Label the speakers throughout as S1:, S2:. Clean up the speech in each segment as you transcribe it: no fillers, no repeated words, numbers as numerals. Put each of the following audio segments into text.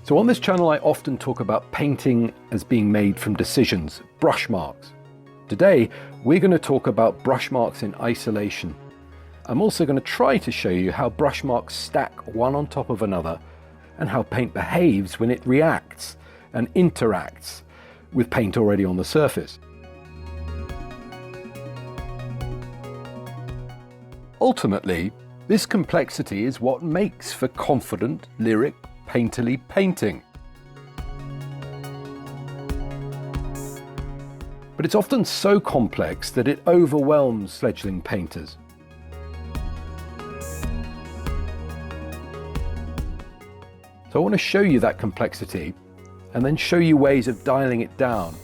S1: So on this channel, I often talk about painting as being made from decisions, brush marks. Today, we're going to talk about brush marks in isolation. I'm also going to try to show you how brush marks stack one on top of another and how paint behaves when it reacts and interacts with paint already on the surface. Ultimately, this complexity is what makes for confident, lyric, painterly painting. But it's often so complex that it overwhelms fledgling painters. So I want to show you that complexity and then show you ways of dialing it down,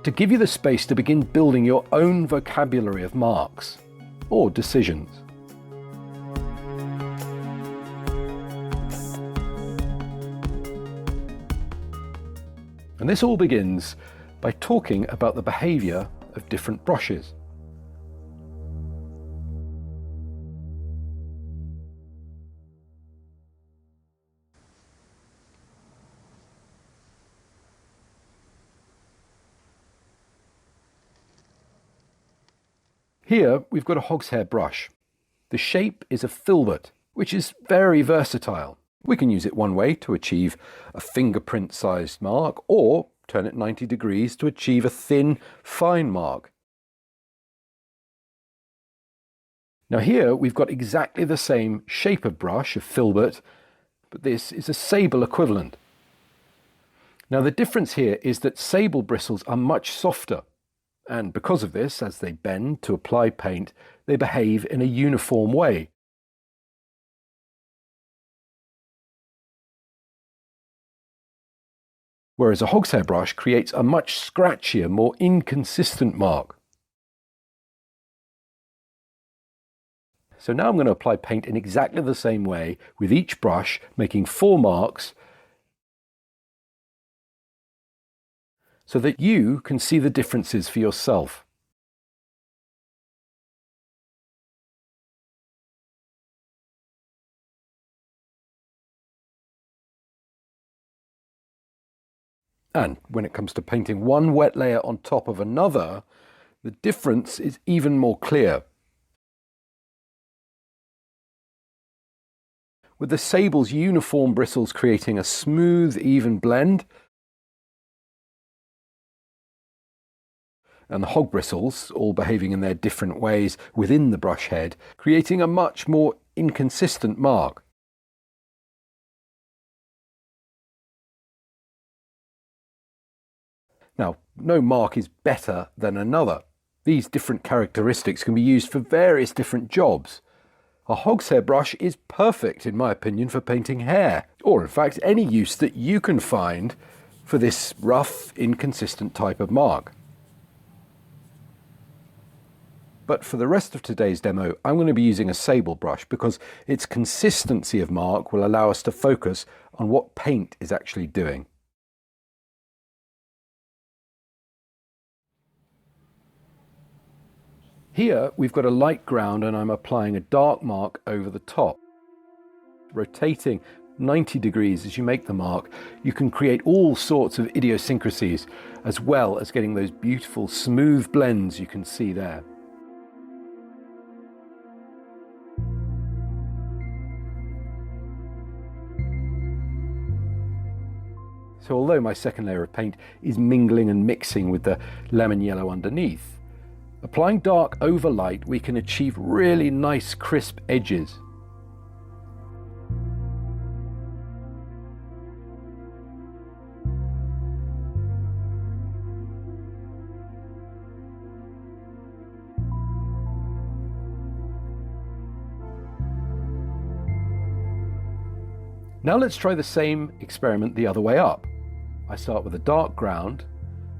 S1: to give you the space to begin building your own vocabulary of marks or decisions. And this all begins by talking about the behavior of different brushes. Here we've got a hogshair brush. The shape is a filbert, which is very versatile. We can use it one way to achieve a fingerprint-sized mark, or turn it 90 degrees to achieve a thin, fine mark. Now here we've got exactly the same shape of brush, a filbert, but this is a sable equivalent. Now the difference here is that sable bristles are much softer, and because of this, as they bend to apply paint, they behave in a uniform way. Whereas a hogshair brush creates a much scratchier, more inconsistent mark. So now I'm going to apply paint in exactly the same way with each brush, making 4 marks, so that you can see the differences for yourself. And when it comes to painting one wet layer on top of another, the difference is even more clear. With the sable's uniform bristles creating a smooth, even blend, and the hog bristles, all behaving in their different ways within the brush head, creating a much more inconsistent mark. Now, no mark is better than another. These different characteristics can be used for various different jobs. A hogshair brush is perfect, in my opinion, for painting hair, or in fact any use that you can find for this rough, inconsistent type of mark. But for the rest of today's demo, I'm going to be using a sable brush because its consistency of mark will allow us to focus on what paint is actually doing. Here we've got a light ground and I'm applying a dark mark over the top. Rotating 90 degrees as you make the mark, you can create all sorts of idiosyncrasies, as well as getting those beautiful smooth blends you can see there. So although my second layer of paint is mingling and mixing with the lemon yellow underneath, applying dark over light, we can achieve really nice crisp edges. Now let's try the same experiment the other way up. I start with a dark ground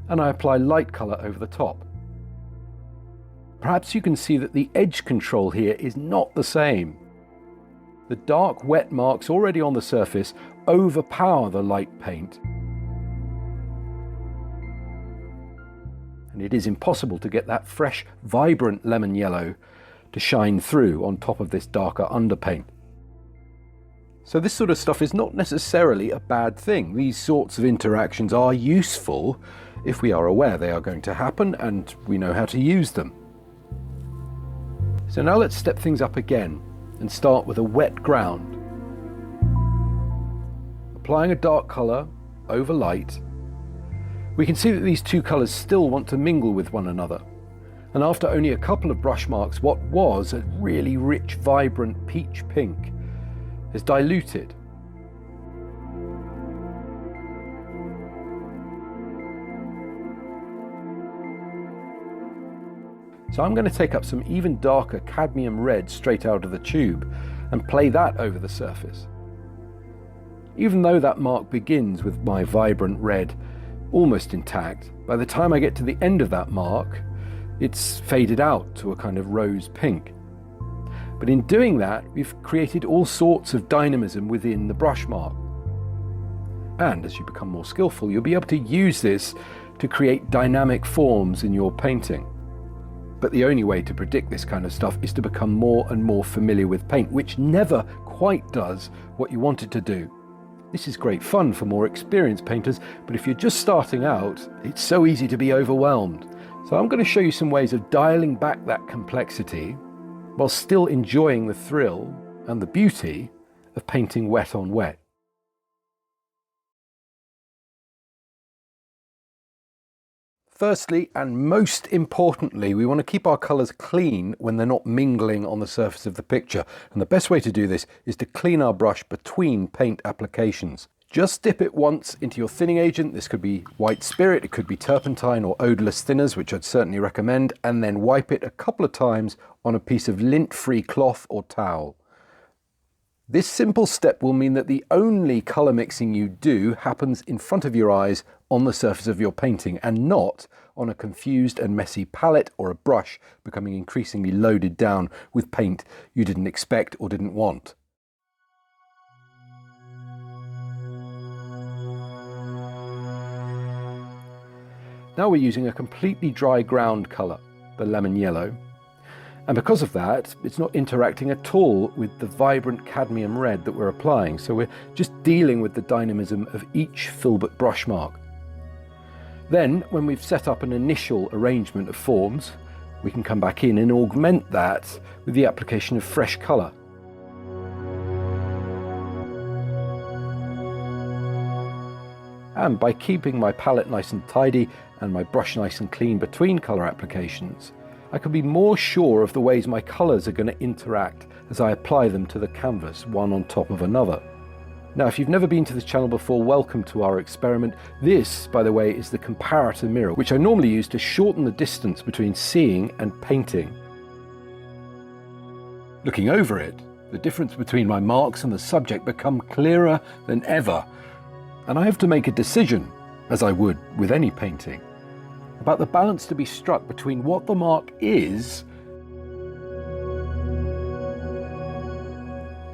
S1: and I apply light colour over the top. Perhaps you can see that the edge control here is not the same. The dark wet marks already on the surface overpower the light paint. And it is impossible to get that fresh, vibrant lemon yellow to shine through on top of this darker underpaint. So this sort of stuff is not necessarily a bad thing. These sorts of interactions are useful if we are aware they are going to happen and we know how to use them. So now let's step things up again and start with a wet ground. Applying a dark colour over light, we can see that these two colours still want to mingle with one another. And after only a couple of brush marks, what was a really rich, vibrant peach pink is diluted. So I'm going to take up some even darker cadmium red straight out of the tube and play that over the surface. Even though that mark begins with my vibrant red almost intact, by the time I get to the end of that mark, it's faded out to a kind of rose pink. But in doing that, we've created all sorts of dynamism within the brush mark. And as you become more skillful, you'll be able to use this to create dynamic forms in your painting. But the only way to predict this kind of stuff is to become more and more familiar with paint, which never quite does what you want it to do. This is great fun for more experienced painters, but if you're just starting out, it's so easy to be overwhelmed. So I'm going to show you some ways of dialing back that complexity while still enjoying the thrill and the beauty of painting wet on wet. Firstly, and most importantly, we want to keep our colours clean when they're not mingling on the surface of the picture. And the best way to do this is to clean our brush between paint applications. Just dip it once into your thinning agent. This could be white spirit, it could be turpentine or odourless thinners, which I'd certainly recommend, and then wipe it a couple of times on a piece of lint-free cloth or towel. This simple step will mean that the only colour mixing you do happens in front of your eyes on the surface of your painting and not on a confused and messy palette or a brush becoming increasingly loaded down with paint you didn't expect or didn't want. Now we're using a completely dry ground colour, the lemon yellow, and because of that it's not interacting at all with the vibrant cadmium red that we're applying, so we're just dealing with the dynamism of each filbert brush mark. Then, when we've set up an initial arrangement of forms, we can come back in and augment that with the application of fresh colour. And by keeping my palette nice and tidy and my brush nice and clean between colour applications, I can be more sure of the ways my colours are going to interact as I apply them to the canvas, one on top of another. Now, if you've never been to this channel before, welcome to our experiment. This, by the way, is the Comparator Mirror, which I normally use to shorten the distance between seeing and painting. Looking over it, the difference between my marks and the subject become clearer than ever. And I have to make a decision, as I would with any painting, about the balance to be struck between what the mark is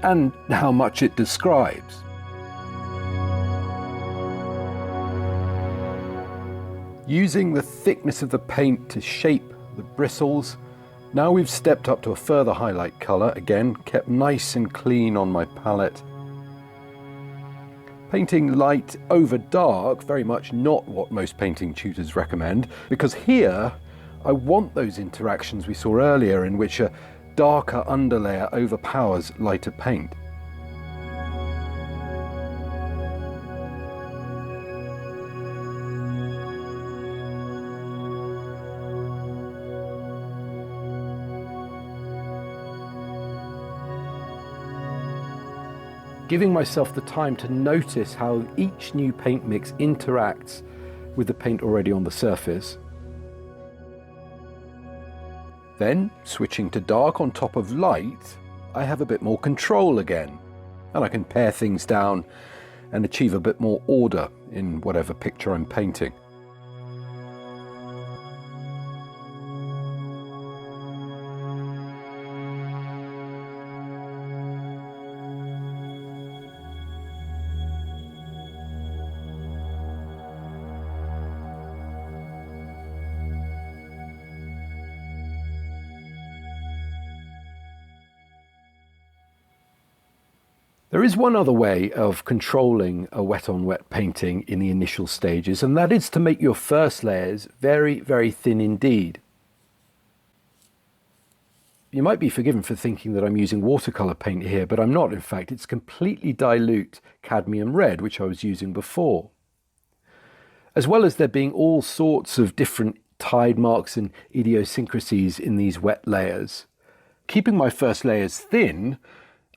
S1: and how much it describes. Using the thickness of the paint to shape the bristles, now we've stepped up to a further highlight colour, again kept nice and clean on my palette. Painting light over dark, very much not what most painting tutors recommend, because here I want those interactions we saw earlier in which a darker underlayer overpowers lighter paint. Giving myself the time to notice how each new paint mix interacts with the paint already on the surface. Then, switching to dark on top of light, I have a bit more control again, and I can pare things down and achieve a bit more order in whatever picture I'm painting. There is one other way of controlling a wet-on-wet painting in the initial stages, and that is to make your first layers very, very thin indeed. You might be forgiven for thinking that I'm using watercolour paint here, but I'm not. In fact, it's completely dilute cadmium red, which I was using before. As well as there being all sorts of different tide marks and idiosyncrasies in these wet layers, keeping my first layers thin,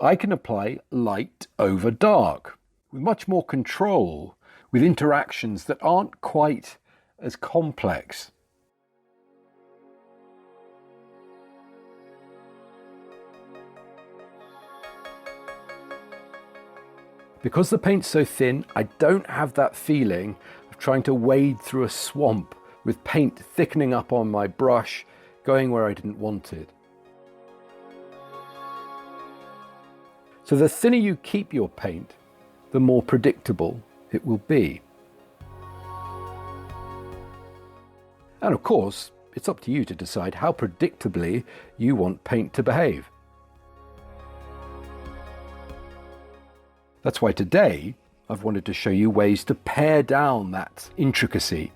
S1: I can apply light over dark with much more control, with interactions that aren't quite as complex. Because the paint's so thin, I don't have that feeling of trying to wade through a swamp with paint thickening up on my brush, going where I didn't want it. So the thinner you keep your paint, the more predictable it will be. And of course, it's up to you to decide how predictably you want paint to behave. That's why today I've wanted to show you ways to pare down that intricacy.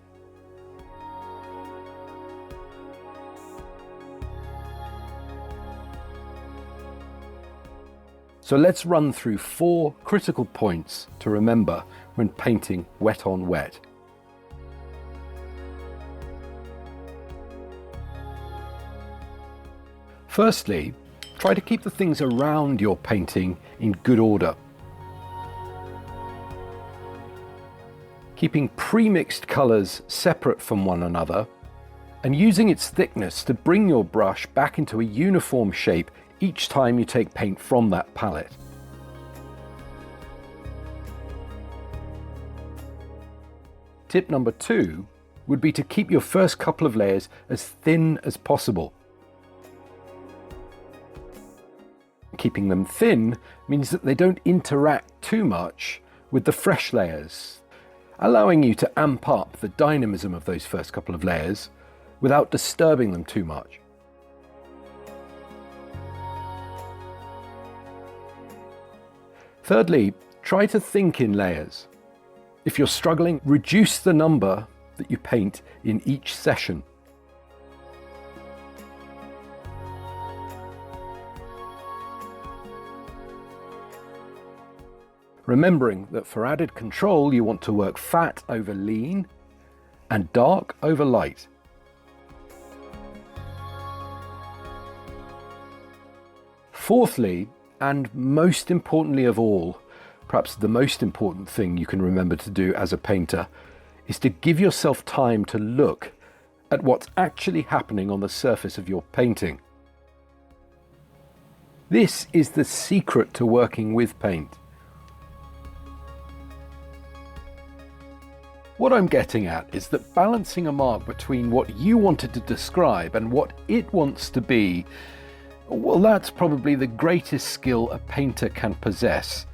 S1: So let's run through 4 critical points to remember when painting wet on wet. Firstly, try to keep the things around your painting in good order. Keeping pre-mixed colours separate from one another and using its thickness to bring your brush back into a uniform shape each time you take paint from that palette. Tip number 2 would be to keep your first couple of layers as thin as possible. Keeping them thin means that they don't interact too much with the fresh layers, allowing you to amp up the dynamism of those first couple of layers without disturbing them too much. Thirdly, try to think in layers. If you're struggling, reduce the number that you paint in each session. Remembering that for added control, you want to work fat over lean and dark over light. Fourthly, and most importantly of all, perhaps the most important thing you can remember to do as a painter, is to give yourself time to look at what's actually happening on the surface of your painting. This is the secret to working with paint. What I'm getting at is that balancing a mark between what you wanted to describe and what it wants to be, well, that's probably the greatest skill a painter can possess.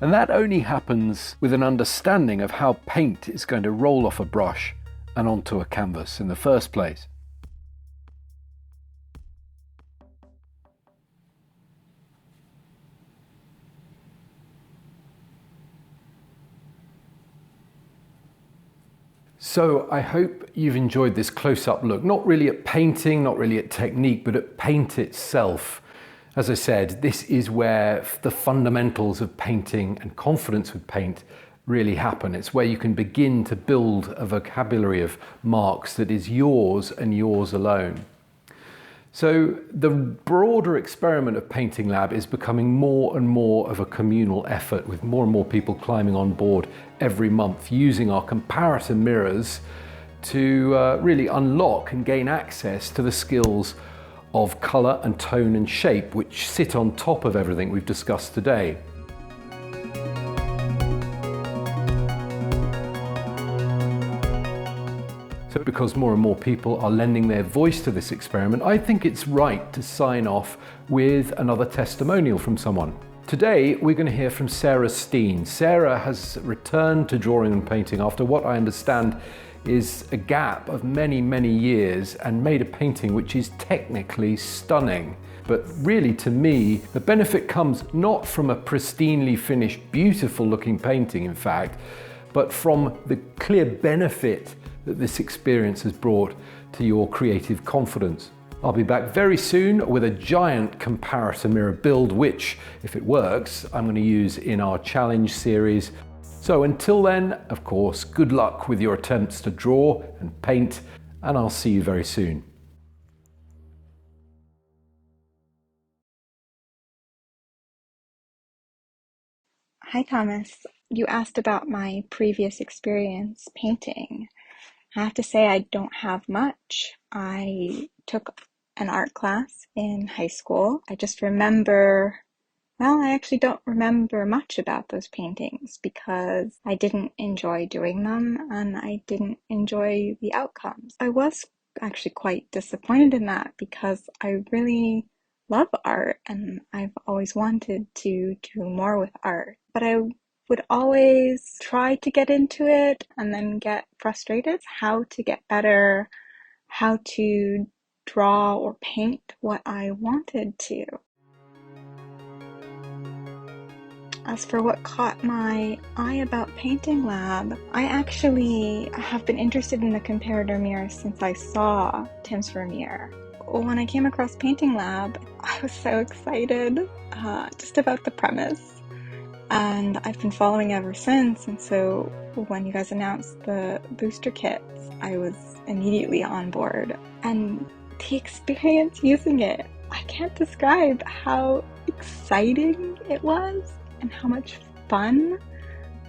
S1: And that only happens with an understanding of how paint is going to roll off a brush and onto a canvas in the first place. So I hope you've enjoyed this close-up look, not really at painting, not really at technique, but at paint itself. As I said, this is where the fundamentals of painting and confidence with paint really happen. It's where you can begin to build a vocabulary of marks that is yours and yours alone. So the broader experiment of Painting Lab is becoming more and more of a communal effort, with more and more people climbing on board every month, using our comparator mirrors to really unlock and gain access to the skills of colour and tone and shape, which sit on top of everything we've discussed today. So because more and more people are lending their voice to this experiment, I think it's right to sign off with another testimonial from someone. Today we're going to hear from Sarah Steen. Sarah has returned to drawing and painting after what I understand is a gap of many, many years and made a painting which is technically stunning. But really, to me, the benefit comes not from a pristinely finished, beautiful looking painting, in fact, but from the clear benefit that this experience has brought to your creative confidence. I'll be back very soon with a giant comparator mirror build, which, if it works, I'm going to use in our challenge series. So until then, of course, good luck with your attempts to draw and paint, and I'll see you very soon.
S2: Hi, Thomas. You asked about my previous experience painting. I have to say I don't have much. I took an art class in high school. I just remember, well, I actually don't remember much about those paintings because I didn't enjoy doing them and I didn't enjoy the outcomes. I was actually quite disappointed in that because I really love art and I've always wanted to do more with art. But I would always try to get into it and then get frustrated how to get better, how to draw or paint what I wanted to. As for what caught my eye about Painting Lab, I actually have been interested in the Comparator Mirror since I saw Tim's Mirror. When I came across Painting Lab, I was so excited just about the premise. And I've been following ever since, and so when you guys announced the booster kits, I was immediately on board. And the experience using it, I can't describe how exciting it was and how much fun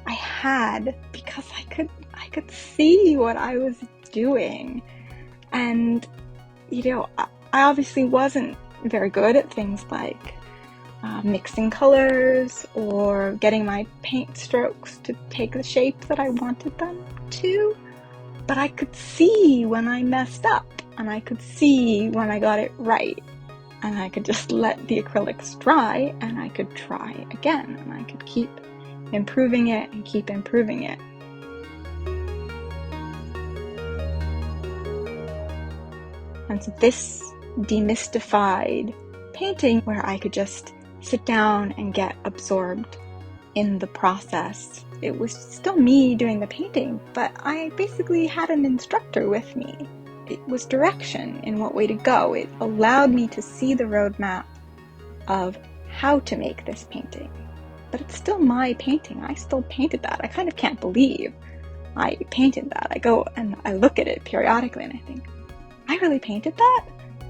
S2: I had because I could see what I was doing. And I obviously wasn't very good at things like mixing colors or getting my paint strokes to take the shape that I wanted them to, but I could see when I messed up and I could see when I got it right, and I could just let the acrylics dry and I could try again and I could keep improving it and keep improving it. And so this demystified painting where I could just sit down and get absorbed in the process. It was still me doing the painting, but I basically had an instructor with me. It was direction in what way to go. It allowed me to see the roadmap of how to make this painting. But it's still my painting. I still painted that. I kind of can't believe I painted that. I go and I look at it periodically and I think, I really painted that?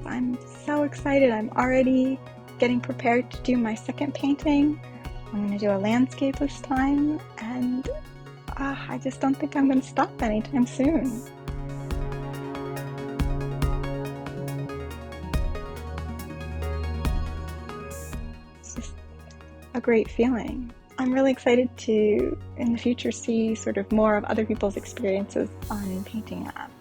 S2: I'm so excited. I'm already getting prepared to do my second painting. I'm going to do a landscape this time, and I just don't think I'm going to stop anytime soon. It's just a great feeling. I'm really excited to, in the future, see sort of more of other people's experiences on Painting Lab.